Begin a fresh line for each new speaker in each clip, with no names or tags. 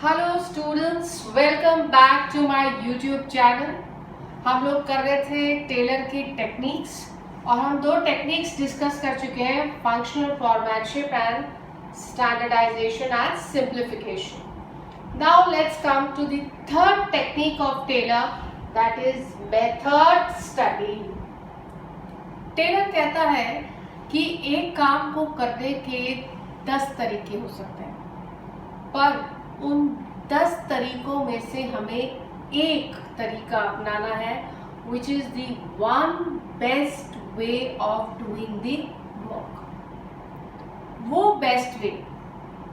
Hello students, welcome back to my YouTube channel. हम लोग कर रहे थे टेलर की टेक्निक्स और हम दो टेक्निक्स डिस्कस कर चुके हैं, functional foremanship and standardisation and simplification. Now let's come to the third technique of Taylor, that is method study. Taylor कहता है कि एक काम को करने के 10 तरीके हो सकते हैं, पर उन 10 तरीकों में से हमें एक तरीका अपनाना है, which is the one best way of doing the work. वो बेस्ट वे,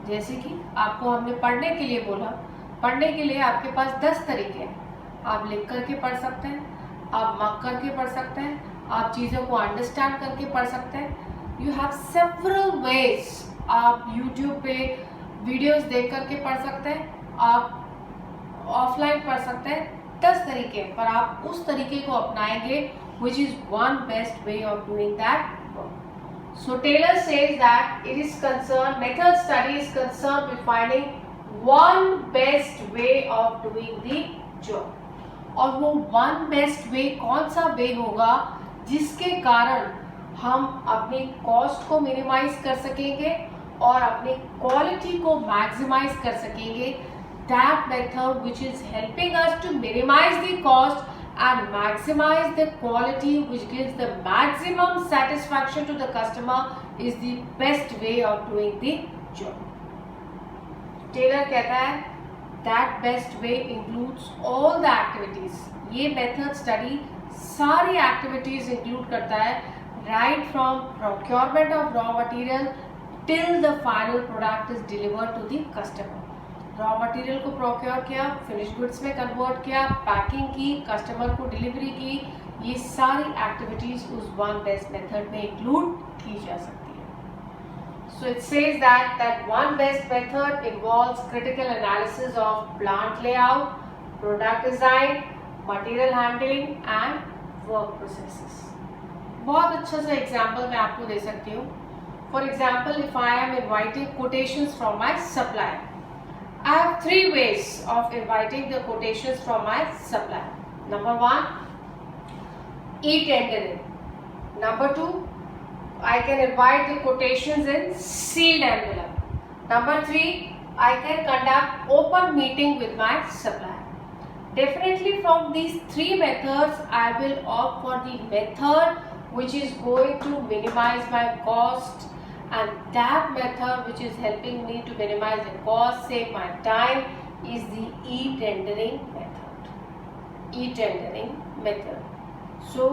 जैसे कि आपको हमने पढ़ने के लिए बोला, पढ़ने के लिए आपके पास 10 तरीके हैं। आप लिख करके पढ़ सकते हैं, आप मक करके पढ़ सकते हैं, आप चीज़ों को अंडरस्टैंड करके पढ़ सकते हैं। You have several ways. आप यूट्यूब पे वीडियोस देख करके पढ़ सकते हैं, आप ऑफलाइन पढ़ सकते हैं। 10 तरीके, पर आप उस तरीके को अपनाएंगे which is one best way of doing that work. So Taylor says that it is concern, method study is concern with finding one best way of doing the job. और वो वन बेस्ट वे कौन सा वे होगा जिसके कारण हम अपनी cost को मिनिमाइज कर सकेंगे और अपनी क्वालिटी को मैक्सिमाइज कर सकेंगे। That method which is helping us to minimize the cost and maximize the quality, which gives the maximum satisfaction to the customer, is the best way of doing the job. Taylor कहता है that best way includes all the activities. ये method study सारी activities include करता है, right from procurement of raw material till the final product is delivered to the customer. Raw material को procure किया, finish goods में convert किया, packing की, customer को डिलीवरी की, ये सारी एक्टिविटीज उस वन बेस्ट मेथड में इंक्लूड की जा सकती है। So it says that one best method involves critical analysis of plant layout, product design, material handling and work processes. बहुत अच्छा सा एग्जाम्पल मैं आपको दे सकती हूँ। For example, if I am inviting quotations from my supplier, I have 3 ways of inviting the quotations from my supplier. Number 1, e-tendering. Number 2, I can invite the quotations in sealed envelope. Number 3, I can conduct open meeting with my supplier. Definitely from these 3 methods, I will opt for the method which is going to minimize my cost. And that method which is helping me to minimize the cost, save my time, is the e-tendering method. E-tendering method. So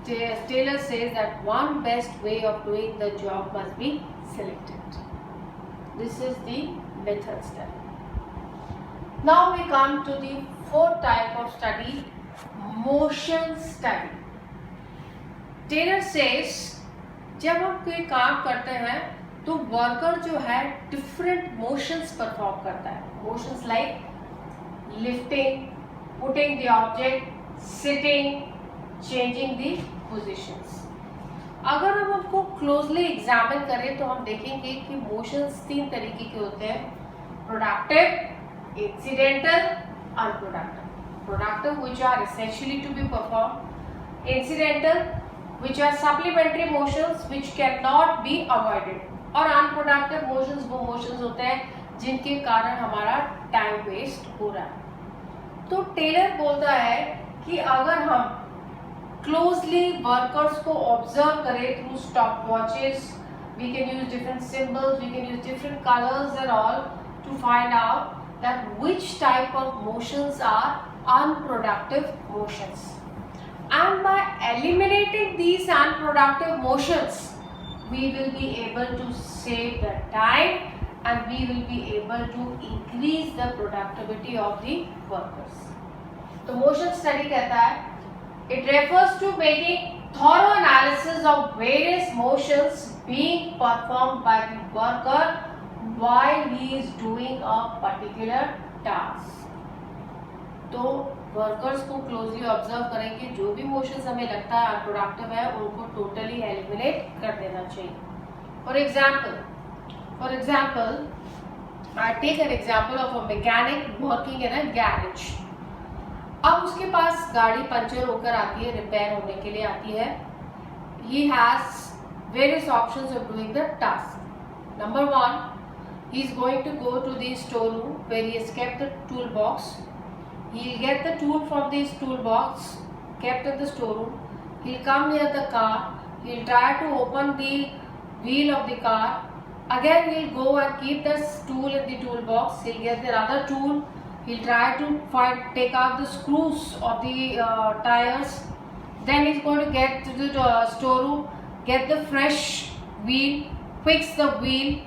Taylor says that one best way of doing the job must be selected. This is the method study. Now we come to the fourth type of study, motion study. Taylor says जब हम कोई काम करते हैं तो worker जो है different motions perform करता है। Motions like lifting, putting the object, sitting, changing the positions. अगर हम उनको क्लोजली एग्जामिन करें तो हम देखेंगे कि मोशंस 3 तरीके के होते हैं, productive, incidental, unproductive. Productive which are essentially to be perform, incidental which are supplementary motions which cannot be avoided, और unproductive motions वो motions होते हैं जिनके कारण हमारा टाइम वेस्ट हो रहा है। तो टेलर बोलता है कि अगर हम क्लोजली वर्कर्स को ऑब्जर्व करें through stop watches, we can use different symbols, we can use different colours and all to find out that which type of motions are unproductive motions. And by eliminating these unproductive motions, we will be able to save the time and we will be able to increase the productivity of the workers. तो motion study कहता है, it refers to making thorough analysis of various motions being performed by the worker while he is doing a particular task. तो workers को closely observe करेंगे, जो भी motions हमें लगता है अनप्रोडक्टिव है उनको टोटली एलिमिनेट कर देना चाहिए। For example I take an example of a mechanic working in a garage. अब उसके पास गाड़ी पंचर होकर आती है, रिपेयर होने के लिए आती है. He has various options of doing the task. Number one, he is going to go to the storeroom where he has kept the toolbox. He'll get the tool from this toolbox kept in the storeroom. He'll come near the car. He'll try to open the wheel of the car. Again, he'll go and keep this tool in the toolbox. He'll get the other tool. He'll try to take out the screws of the tires. Then he's going to get to the storeroom, get the fresh wheel, fix the wheel,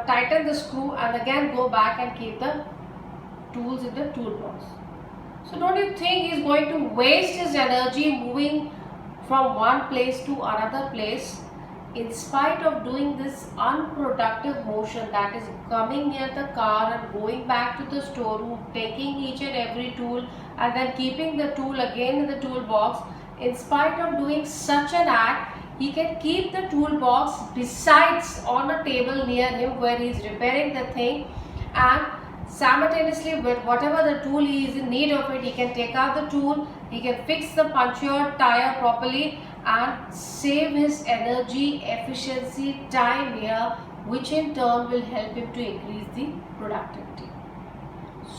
tighten the screw, and again go back and keep the tools in the toolbox. So don't you think he's going to waste his energy moving from one place to another place, in spite of doing this unproductive motion, that is coming near the car and going back to the storeroom, taking each and every tool and then keeping the tool again in the toolbox. In spite of doing such an act, he can keep the toolbox besides on a table near him where he is repairing the thing, and simultaneously with whatever the tool he is in need of it, he can take out the tool, he can fix the punctured tire properly and save his energy, efficiency, time here, which in turn will help him to increase the productivity.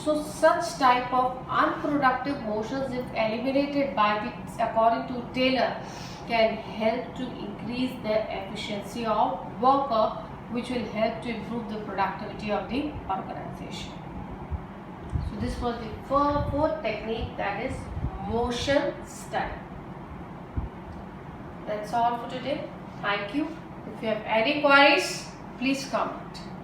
So such type of unproductive motions, if eliminated by according to Taylor, can help to increase the efficiency of worker, which will help to improve the productivity of the organization. So this was the fourth technique, that is motion study. That's all for today. Thank you. If you have any queries, please comment.